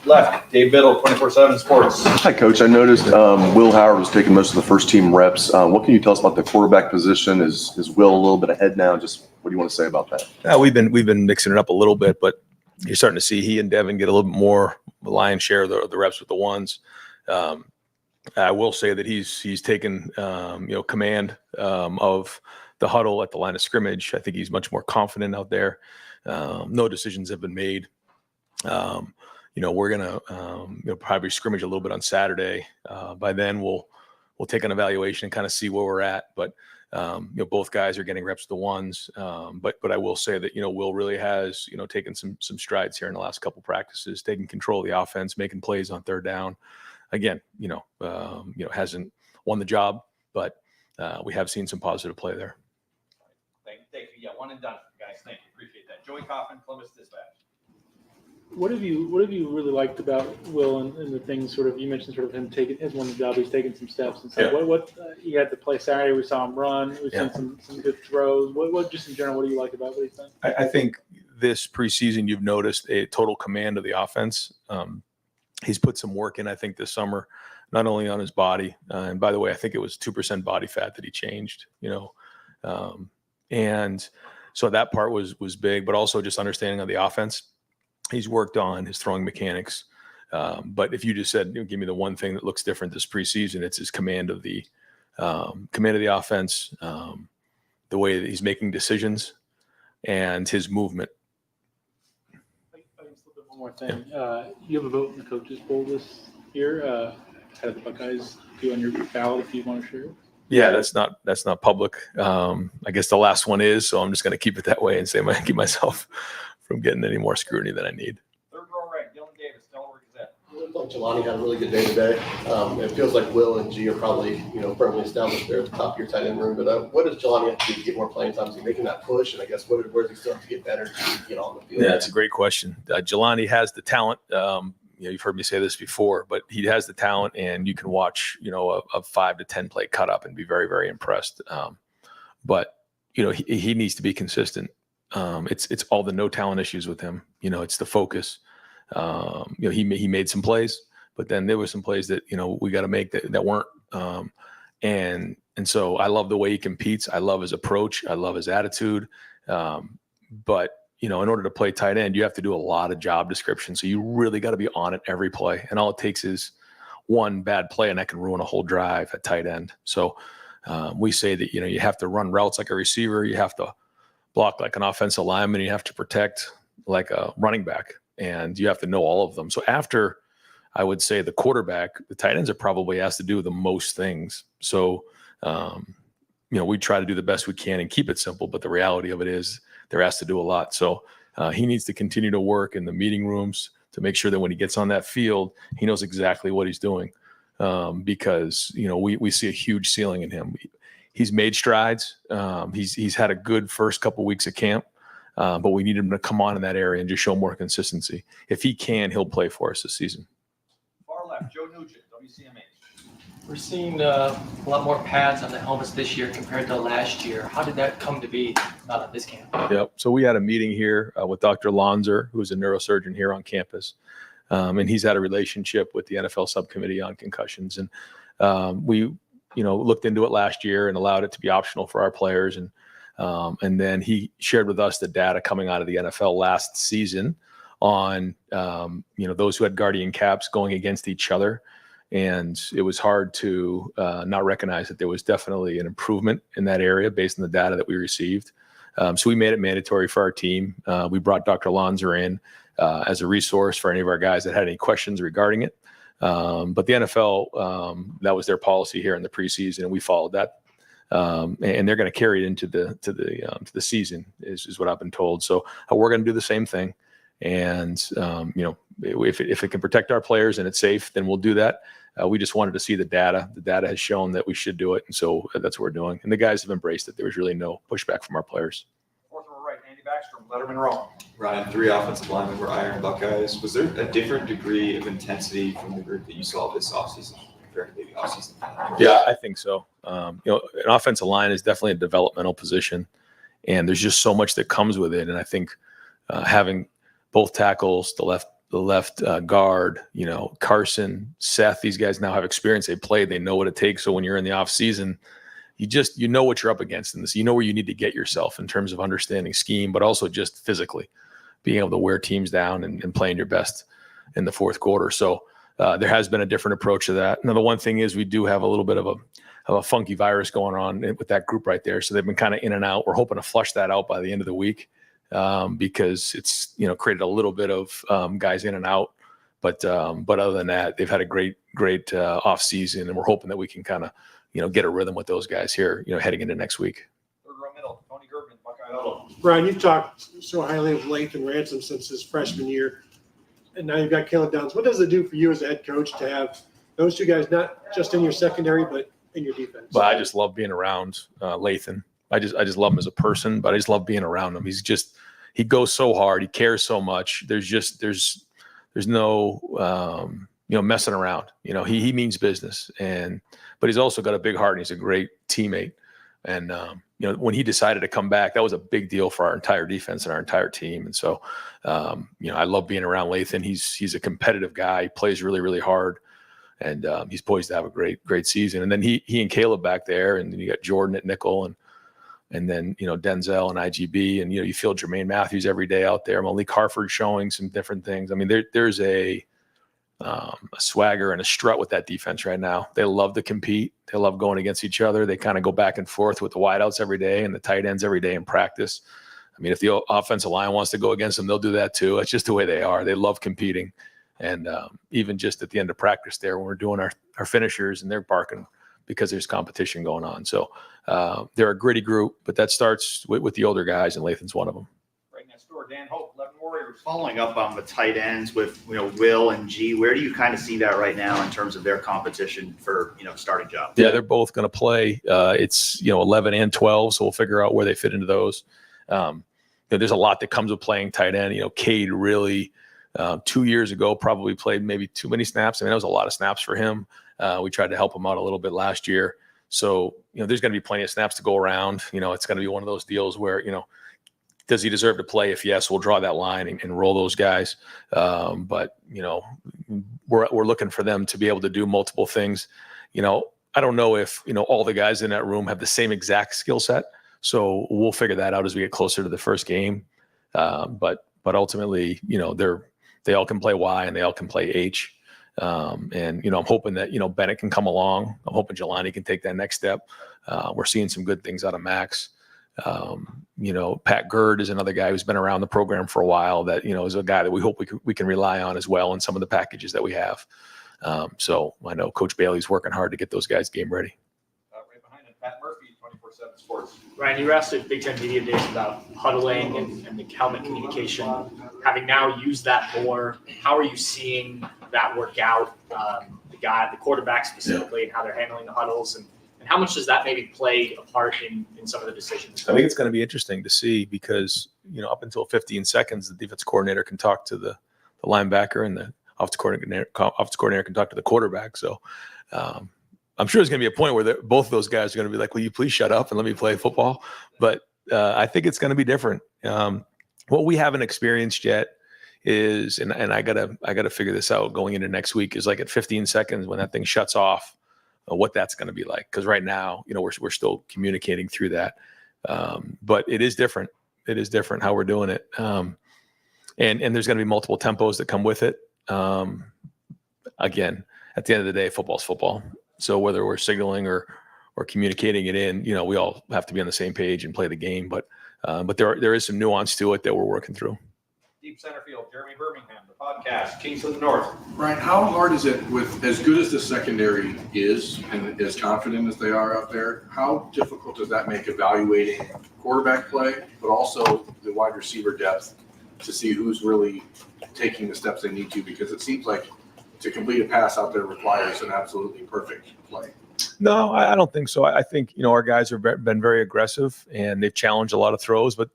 left, Dave Biddle, 24/7 Sports. Hi, Coach. I noticed Will Howard was taking most of the first team reps. What can you tell us about the quarterback position? Is Will a little bit ahead now? Just what do you want to say about that? We've been mixing it up a little bit, but you're starting to see he and Devin get a little bit more the lion's share of the reps with the ones. I will say that he's taken command of the huddle at the line of scrimmage. I think he's much more confident out there. No decisions have been made. We're gonna probably scrimmage a little bit on Saturday. By then we'll take an evaluation and kind of see where we're at. But both guys are getting reps to ones. But I will say that Will really has taken some strides here in the last couple practices, taking control of the offense, making plays on third down. Again, hasn't won the job, but we have seen some positive play there. Thank you. Yeah, one and done, guys. Thank you. Appreciate that. Joey Kaufman, Columbus Dispatch. What have you really liked about Will and the things sort of you mentioned sort of him taking his one job, he's taking some steps and stuff. Yeah. What he had to play Saturday, we saw him run, we've seen some good throws. What just in general, what do you like about what he's done? I think this preseason you've noticed a total command of the offense. He's put some work in, I think, this summer, not only on his body, and by the way, I think it was 2% body fat that he changed, and so that part was big, but also just understanding of the offense. He's worked on his throwing mechanics. But if you just said, give me the one thing that looks different this preseason, it's his command of the offense, the way that he's making decisions, and his movement. One more thing. You have a vote in the coaches poll this year. How did the Buckeyes do on your ballot if you want to share it? Yeah, that's not public. I guess the last one is, so I'm just going to keep it that way and say keep myself from getting any more scrutiny than I need. Third row right, Dylan Davis, Delaware Gazette. It looks like Jelani had a really good day today. It feels like Will and G are probably firmly established there at the top of your tight end room. But what does Jelani have to do to get more playing time? Is he making that push? And I guess where does he still have to get better to get on the field? Yeah, that's a great question. Jelani has the talent. You've heard me say this before, but he has the talent, and you can watch a 5 to 10 play cut up and be very, very impressed. But he needs to be consistent. It's all the no talent issues with him. It's the focus. He made some plays, but then there were some plays that we got to make that weren't. And so I love the way he competes. I love his approach. I love his attitude. But in order to play tight end, you have to do a lot of job description. So you really got to be on it every play. And all it takes is one bad play, and that can ruin a whole drive at tight end. So we say that you have to run routes like a receiver. You have to block like an offensive lineman. You have to protect like a running back, and you have to know all of them. So after, I would say, the quarterback, the tight ends are probably asked to do the most things. So, we try to do the best we can and keep it simple, but the reality of it is they're asked to do a lot. So he needs to continue to work in the meeting rooms to make sure that when he gets on that field, he knows exactly what he's doing. Because, we see a huge ceiling in him. He's made strides. He's had a good first couple weeks of camp, but we need him to come on in that area and just show more consistency. If he can, he'll play for us this season. Far left, Joe Nugent, WCMH. We're seeing a lot more pads on the helmets this year compared to last year. How did that come to be at this camp? Yep. So we had a meeting here with Dr. Lanzer, who's a neurosurgeon here on campus. And he's had a relationship with the NFL subcommittee on concussions. And we looked into it last year and allowed it to be optional for our players. And then he shared with us the data coming out of the NFL last season on, those who had guardian caps going against each other. And it was hard to not recognize that there was definitely an improvement in that area based on the data that we received. So we made it mandatory for our team. We brought Dr. Lanzer in as a resource for any of our guys that had any questions regarding it. But the NFL, that was their policy here in the preseason, and we followed that. And they're going to carry it into the season, is what I've been told. So we're going to do the same thing. And if it can protect our players and it's safe, then we'll do that. We just wanted to see the data. The data has shown that we should do it, and so that's what we're doing. And the guys have embraced it. There was really no pushback from our players. Fourth row right, Andy Backstrom, Letterman Wrong. Ryan, 3 offensive linemen were Iron Buckeyes. Was there a different degree of intensity from the group that you saw this offseason compared to maybe offseason? Yeah, I think so. An offensive line is definitely a developmental position, and there's just so much that comes with it. And I think having both tackles, the guard, Carson, Seth, these guys now have experience. They played, they know what it takes. So when you're in the off season, you know what you're up against in this. You know where you need to get yourself in terms of understanding scheme, but also just physically being able to wear teams down and playing your best in the fourth quarter. So there has been a different approach to that. Now, the one thing is we do have a little bit of a funky virus going on with that group right there. So they've been kind of in and out. We're hoping to flush that out by the end of the week because it's, created a little bit of guys in and out. But other than that, they've had a great off season, and we're hoping that we can kind of, get a rhythm with those guys here, heading into next week. Third row middle, Tony Gerben, Buckeye Huddle. Brian, you've talked so highly of Lathan Ransom since his freshman year, and now you've got Caleb Downs. What does it do for you as a head coach to have those two guys not just in your secondary, but in your defense? But I just love being around Lathan. I just love him as a person, but I just love being around him. He goes so hard. He cares so much. There's no messing around. He means business, but he's also got a big heart, and he's a great teammate. And when he decided to come back, that was a big deal for our entire defense and our entire team. And so, I love being around Lathan. He's a competitive guy. He plays really, really hard, and he's poised to have a great season. And then he and Caleb back there, and then you got Jordan at nickel, and then Denzel and IGB, and you feel Jermaine Matthews every day out there. Malik Harford showing some different things. I mean, there's a swagger and a strut with that defense right now. They love to compete. They love going against each other. They kind of go back and forth with the wideouts every day and the tight ends every day in practice. I mean, if the offensive line wants to go against them, they'll do that too. It's just the way they are. They love competing. And even just at the end of practice there, when we're doing our finishers, and they're barking because there's competition going on. So they're a gritty group, but that starts with the older guys, and Lathan's one of them. Right next door, Dan Hope, 11 Warriors. Following up on the tight ends with Will and G, where do you kind of see that right now in terms of their competition for starting job? Yeah, they're both going to play. It's 11 and 12, so we'll figure out where they fit into those. There's a lot that comes with playing tight end. Cade really 2 years ago probably played maybe too many snaps. I mean, that was a lot of snaps for him. We tried to help him out a little bit last year. So, there's going to be plenty of snaps to go around. It's going to be one of those deals where, does he deserve to play? If yes, we'll draw that line and roll those guys. But we're looking for them to be able to do multiple things. I don't know if, all the guys in that room have the same exact skill set. So we'll figure that out as we get closer to the first game. But ultimately, they all can play Y and they all can play H. And I'm hoping that, Bennett can come along. I'm hoping Jelani can take that next step. We're seeing some good things out of Max. Pat Gerd is another guy who's been around the program for a while that, is a guy that we hope we can rely on as well in some of the packages that we have. So I know Coach Bailey's working hard to get those guys game ready. Right behind him, Pat Murphy, 24/7 Sports. Ryan, you were asked at Big Ten Media Days about huddling and the helmet communication. Having now used that more, how are you seeing that work out? The quarterback specifically, and how they're handling the huddles, and how much does that maybe play a part in some of the decisions? I think it's going to be interesting to see because, up until 15 seconds, the defense coordinator can talk to the linebacker, and the offensive coordinator can talk to the quarterback. So I'm sure there's going to be a point where both of those guys are going to be like, will you please shut up and let me play football? But I think it's going to be different. What we haven't experienced yet is, and I gotta figure this out going into next week, is like at 15 seconds when that thing shuts off, what that's going to be like. Because right now, we're still communicating through that. But it is different. It is different how we're doing it. And there's going to be multiple tempos that come with it. Again, at the end of the day, football's football. So whether we're signaling or communicating it in, we all have to be on the same page and play the game. But there is some nuance to it that we're working through. Deep center field, Jeremy Birmingham, the podcast, Kings of the North. Ryan, how hard is it with as good as the secondary is and as confident as they are out there, how difficult does that make evaluating quarterback play, but also the wide receiver depth to see who's really taking the steps they need to? Because it seems like to complete a pass out there requires an absolutely perfect play. No, I don't think so. I think, our guys have been very aggressive and they've challenged a lot of throws, but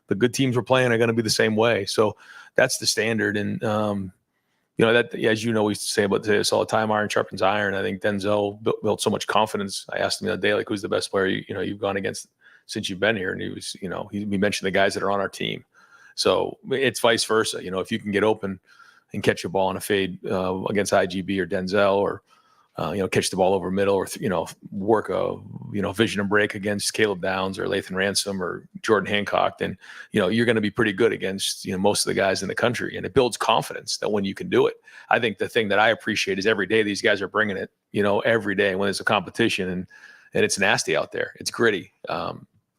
the good teams we're playing are going to be the same way. So that's the standard. And, that, as we say this all the time, iron sharpens iron. I think Denzel built so much confidence. I asked him the other day, like, who's the best player, you've gone against since you've been here? And he was, he mentioned the guys that are on our team. So it's vice versa. If you can get open, and catch a ball on a fade against IGB or Denzel, or catch the ball over middle, or work a vision and break against Caleb Downs or Lathan Ransom or Jordan Hancock, then you're going to be pretty good against most of the guys in the country, and it builds confidence that when you can do it. I think the thing that I appreciate is every day these guys are bringing it. Every day when there's a competition and it's nasty out there, it's gritty,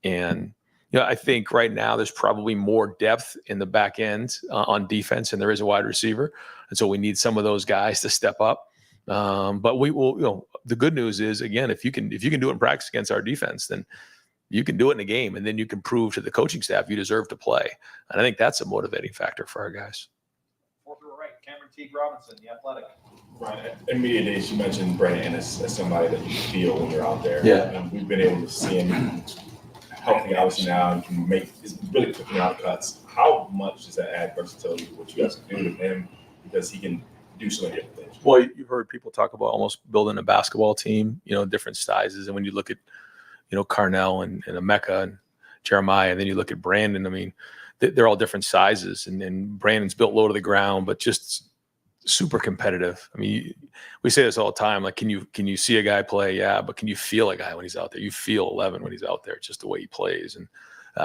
and I think right now there's probably more depth in the back end on defense than there is a wide receiver, and so we need some of those guys to step up. But we will, the good news is, again, if you can do it in practice against our defense, then you can do it in a game, and then you can prove to the coaching staff you deserve to play. And I think that's a motivating factor for our guys. Fourth row right, Cameron Teague Robinson, the Athletic. Right. In media days, you mentioned Brandon as somebody that you feel when you're out there. Yeah. And we've been able to see him healthy, obviously now, and can he's really cooking out cuts. How much does that add versatility to what you guys can do with him? Because he can do so many different things. Well, you've heard people talk about almost building a basketball team, different sizes. And when you look at, Carnell and Emeka and Jeremiah, and then you look at Brandon, I mean, they're all different sizes. And Brandon's built low to the ground, but just super competitive. I mean, we say this all the time, like, can you see a guy play? Yeah, but can you feel a guy when he's out there? You feel 11 when he's out there, just the way he plays. And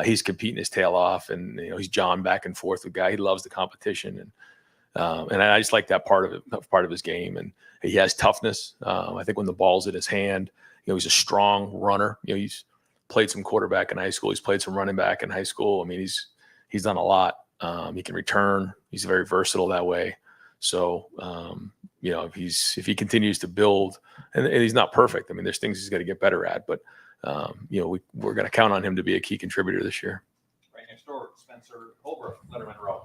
he's competing his tail off, and he's jawing back and forth with guy. He loves the competition, and I just like that part of his game. And he has toughness. I think when the ball's in his hand, he's a strong runner. He's played some quarterback in high school. He's played some running back in high school. I mean, he's done a lot. He can return. He's very versatile that way. So, if he continues to build, and he's not perfect. I mean, there's things he's got to get better at, but we're going to count on him to be a key contributor this year. Right next door, Spencer Holbrook, Letterman row.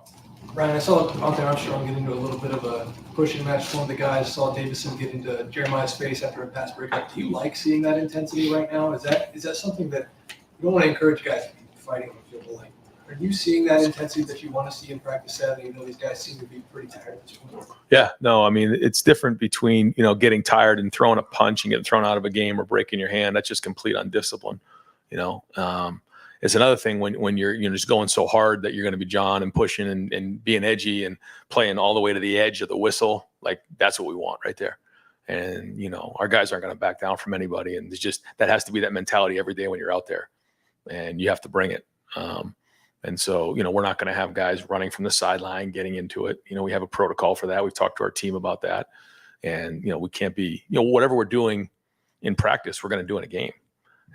Ryan, I saw Dante Armstrong get into a little bit of a pushing match. One of the guys saw Davison get into Jeremiah's face after a pass breakup. Do you like seeing that intensity right now? Is that something that you don't want to encourage guys to be fighting on the field? Like, are you seeing that intensity that you want to see in practice Saturday? These guys seem to be pretty tired at this point. Yeah, no, I mean, it's different between, getting tired and throwing a punch and getting thrown out of a game or breaking your hand. That's just complete undiscipline. It's another thing when you're just going so hard that you're going to be jawing and pushing and being edgy and playing all the way to the edge of the whistle. Like, that's what we want right there. And, our guys aren't going to back down from anybody. And that has to be that mentality every day when you're out there, and you have to bring it. And so, we're not going to have guys running from the sideline, getting into it. We have a protocol for that. We've talked to our team about that. And, we can't be, whatever we're doing in practice, we're going to do in a game.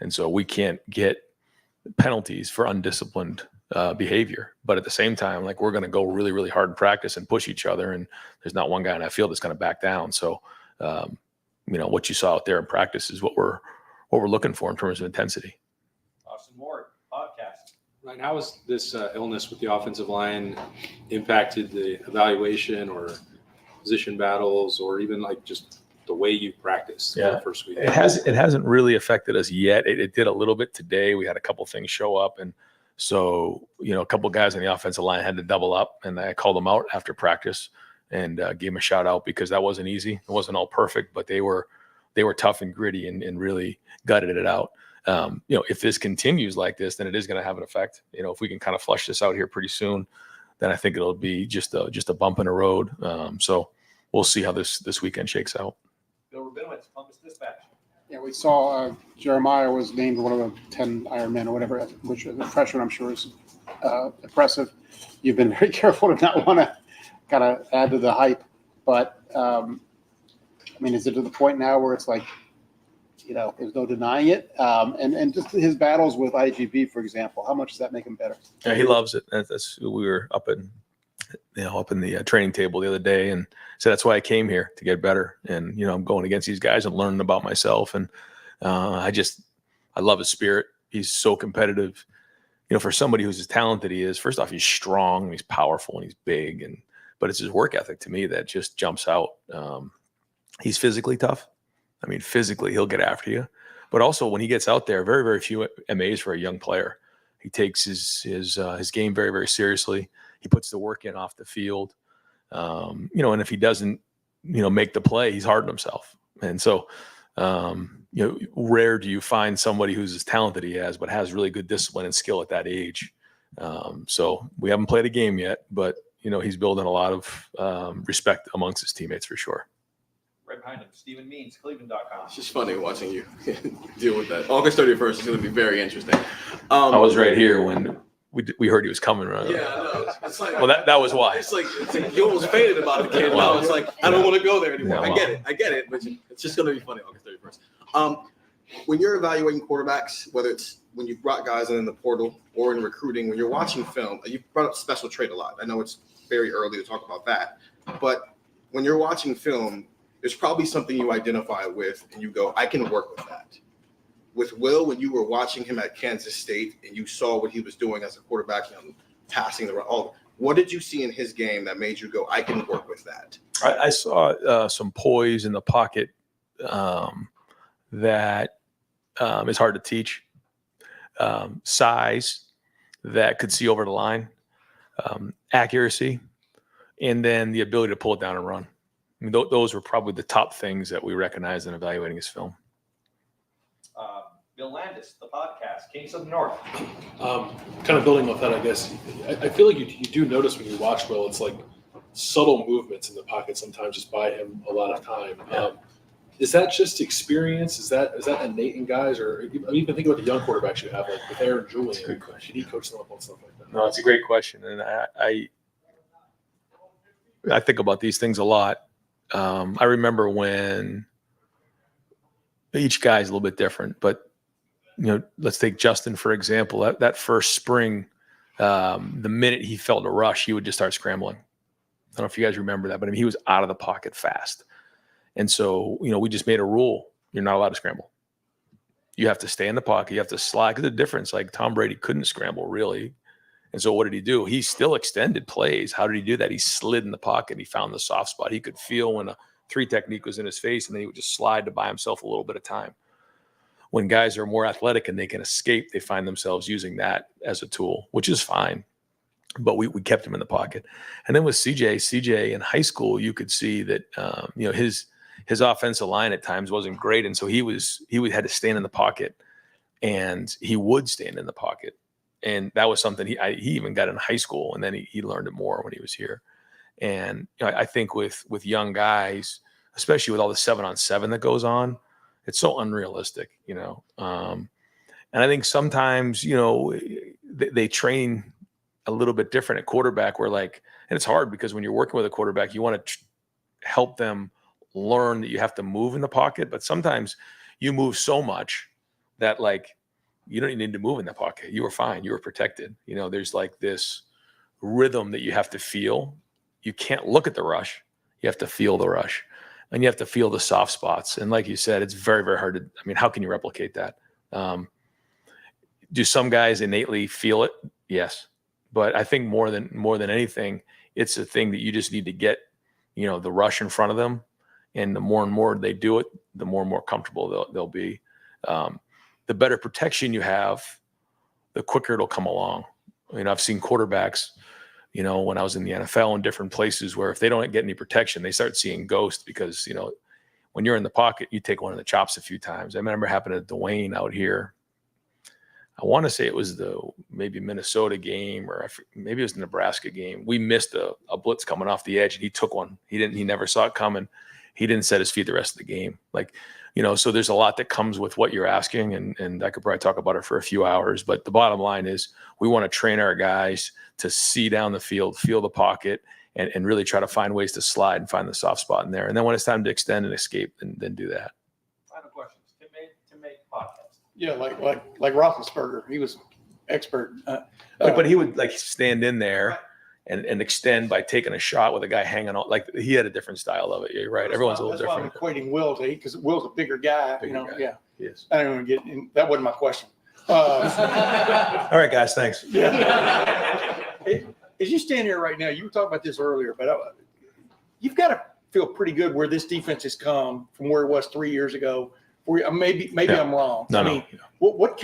And so we can't get penalties for undisciplined behavior. But at the same time, like, we're going to go really, really hard in practice and push each other. And there's not one guy on that field that's going to back down. So, what you saw out there in practice is what we're looking for in terms of intensity. Austin Ward, podcast. Ryan, how has this illness with the offensive line impacted the evaluation or position battles, or even like just the way you practice the first week? It hasn't really affected us yet. It did a little bit today. We had a couple things show up, and so a couple of guys on the offensive line had to double up, and I called them out after practice and gave them a shout out, because that wasn't easy. It wasn't all perfect, but they were tough and gritty and really gutted it out. If this continues like this, then it is going to have an effect. If we can kind of flush this out here pretty soon, then I think it'll be just a bump in the road. So we'll see how this weekend shakes out. Bill Rabinowitz, Columbus Dispatch. Yeah, we saw Jeremiah was named one of the 10 Ironmen or whatever, which as a freshman I'm sure is impressive. You've been very careful to not want to kind of add to the hype, but is it to the point now where it's like, there's no denying it? And just his battles with IGB, for example, how much does that make him better? Yeah, he loves it. We were up in the training table the other day, and so that's why I came here, to get better. And I'm going against these guys and learning about myself. And I love his spirit. He's so competitive. For somebody who's as talented he is, first off, he's strong, and he's powerful, and he's big, but it's his work ethic to me that just jumps out. He's physically tough. Physically, he'll get after you. But also, when he gets out there, very, very few MAs for a young player. He takes his game very, very seriously. He puts the work in off the field. And if he doesn't, make the play, he's hard on himself. And so, rare do you find somebody who's as talented he has, but has really good discipline and skill at that age. So we haven't played a game yet, but he's building a lot of respect amongst his teammates for sure. Right behind him, Stephen Means, Cleveland.com. It's just funny watching you deal with that. August 31st is going to be very interesting. I was right here when we heard he was coming. Right? Yeah, no, it's like, well, that was why. It's like you almost fainted about the kid. Now it's like I don't want to go there anymore. Yeah, I get it, but it's just going to be funny August 31st. When you're evaluating quarterbacks, whether it's when you brought guys in the portal or in recruiting, when you're watching film, you brought up special trait a lot. I know it's very early to talk about that, but when you're watching film, there's probably something you identify with and you go, I can work with that. With Will, when you were watching him at Kansas State and you saw what he was doing as a quarterback, passing the all, what did you see in his game that made you go, I can work with that? I saw some poise in the pocket that is hard to teach. Size that could see over the line, accuracy, and then the ability to pull it down and run. I mean, those were probably the top things that we recognized in evaluating his film. Bill Landis, the podcast, Kings of the North. Kind of building off that, I guess, I feel like you do notice when you watch Will, it's like subtle movements in the pocket sometimes just buy him a lot of time. Is that just experience? Is that innate in guys? Or even think about the young quarterbacks you have, like with Aaron Julian. Should he coach them up on stuff like that? No, it's a great question. And I think about these things a lot. I remember when each guy is a little bit different, but let's take Justin, for example, that first spring, the minute he felt a rush, he would just start scrambling. I don't know if you guys remember that, but I mean, he was out of the pocket fast. And so, we just made a rule. You're not allowed to scramble. You have to stay in the pocket. You have to slide. Because the difference, like Tom Brady couldn't scramble really. And so what did he do? He still extended plays. How did he do that? He slid in the pocket. He found the soft spot. He could feel when a 3 technique was in his face, and then he would just slide to buy himself a little bit of time. When guys are more athletic and they can escape, they find themselves using that as a tool, which is fine. But we kept him in the pocket. And then with CJ in high school, you could see that, his offensive line at times wasn't great. And so he had to stand in the pocket, and he would stand in the pocket. And that was something he even got in high school, and then he learned it more when he was here. And I think with young guys, especially with all the 7-on-7 that goes on, it's so unrealistic, And I think sometimes, they train a little bit different at quarterback and it's hard because when you're working with a quarterback, you want to help them learn that you have to move in the pocket, but sometimes you move so much that you don't need to move in the pocket. You were fine. You were protected. There's this rhythm that you have to feel. You can't look at the rush. You have to feel the rush, and you have to feel the soft spots. And like you said, it's very, very hard to, how can you replicate that? Do some guys innately feel it? Yes. But I think more than anything, it's a thing that you just need to get, the rush in front of them. And the more and more they do it, the more and more comfortable they'll be. The better protection you have, the quicker it'll come along. I've seen quarterbacks, when I was in the NFL in different places where if they don't get any protection, they start seeing ghosts because, when you're in the pocket, you take one of the chops a few times. I remember it happened to Dwayne out here. I want to say it was the maybe Minnesota game or maybe it was the Nebraska game. We missed a blitz coming off the edge and he took one. He never saw it coming. He didn't set his feet the rest of the game. So there's a lot that comes with what you're asking, and I could probably talk about it for a few hours, but the bottom line is we want to train our guys to see down the field, feel the pocket, and really try to find ways to slide and find the soft spot in there. And then when it's time to extend and escape, then do that. Final questions. Tim May podcast. Yeah, like Roethlisberger, he was expert. But he would stand in there and extend by taking a shot with a guy hanging on. He had a different style of it. You're right. Everyone's a little different. That's why I'm equating Will to because Will's a bigger guy. Guy. Yeah. He is. I don't even get in. That wasn't my question. All right, guys. Thanks. Yeah. As you stand here right now, you were talking about this earlier, but you've got to feel pretty good where this defense has come from where it was 3 years ago. Maybe Yeah. I'm wrong. No. What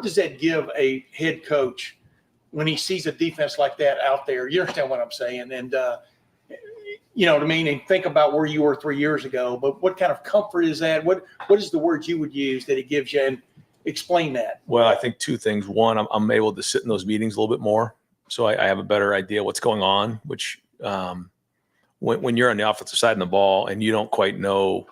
does that give a head coach when he sees a defense like that out there? You understand what I'm saying? And you know what I mean? And think about where you were 3 years ago. But what kind of comfort is that? What is the word you would use that it gives you? And explain that. Well, I think two things. One, I'm able to sit in those meetings a little bit more So I have a better idea what's going on, which when you're on the offensive side of the ball and you don't quite know,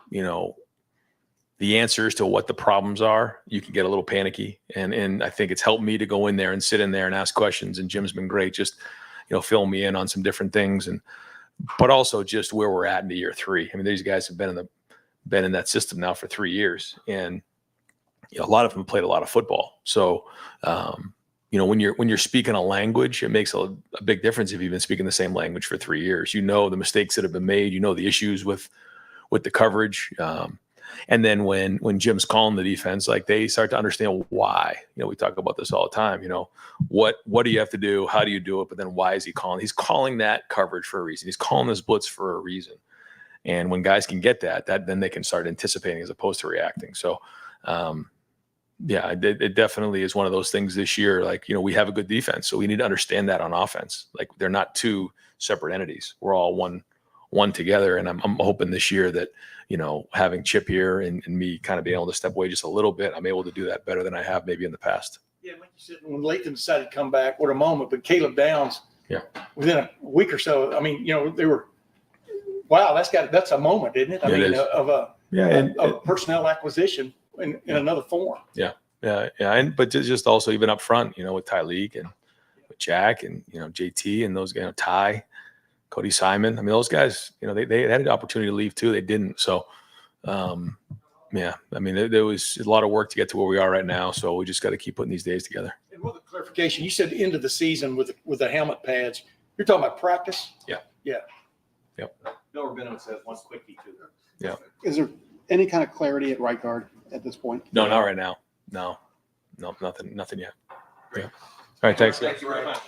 the answers to what the problems are, you can get a little panicky. And I think it's helped me to go in there and sit in there and ask questions. And Jim's been great, just, fill me in on some different things. But also just where we're at into year 3. I mean, these guys have been in that system now for 3 years. And, a lot of them played a lot of football. So, when you're speaking a language, it makes a big difference if you've been speaking the same language for 3 years. The mistakes that have been made, the issues with the coverage. And then when Jim's calling the defense, like they start to understand why. We talk about this all the time. What do you have to do? How do you do it? But then why is he calling? He's calling that coverage for a reason. He's calling this blitz for a reason. And when guys can get that then they can start anticipating as opposed to reacting. So, it definitely is one of those things this year. Like, we have a good defense, so we need to understand that on offense. Like, they're not two separate entities. We're all one together. And I'm hoping this year that, having Chip here and me kind of being able to step away just a little bit, I'm able to do that better than I have maybe in the past. Yeah, like you said, when Lathan decided to come back, what a moment. But Caleb Downs, within a week or so, I mean, they were, wow, that's a moment, isn't it? I mean, of a personnel acquisition in another form. Yeah. But just also even up front, with Tyleek and with Jack and, JT and those guys, Ty, Cody Simon. I mean, those guys, they had an opportunity to leave too. They didn't. So, I mean, there was a lot of work to get to where we are right now. So we just got to keep putting these days together. And with the clarification, you said end of the season with the helmet pads. You're talking about practice? Yeah. Yeah. Yep. Bill Rubino says one quickie too. Yeah. Is there any kind of clarity at right guard at this point? No, not right now. No, nothing yet. Yeah. All right. Thanks. Thank you very much.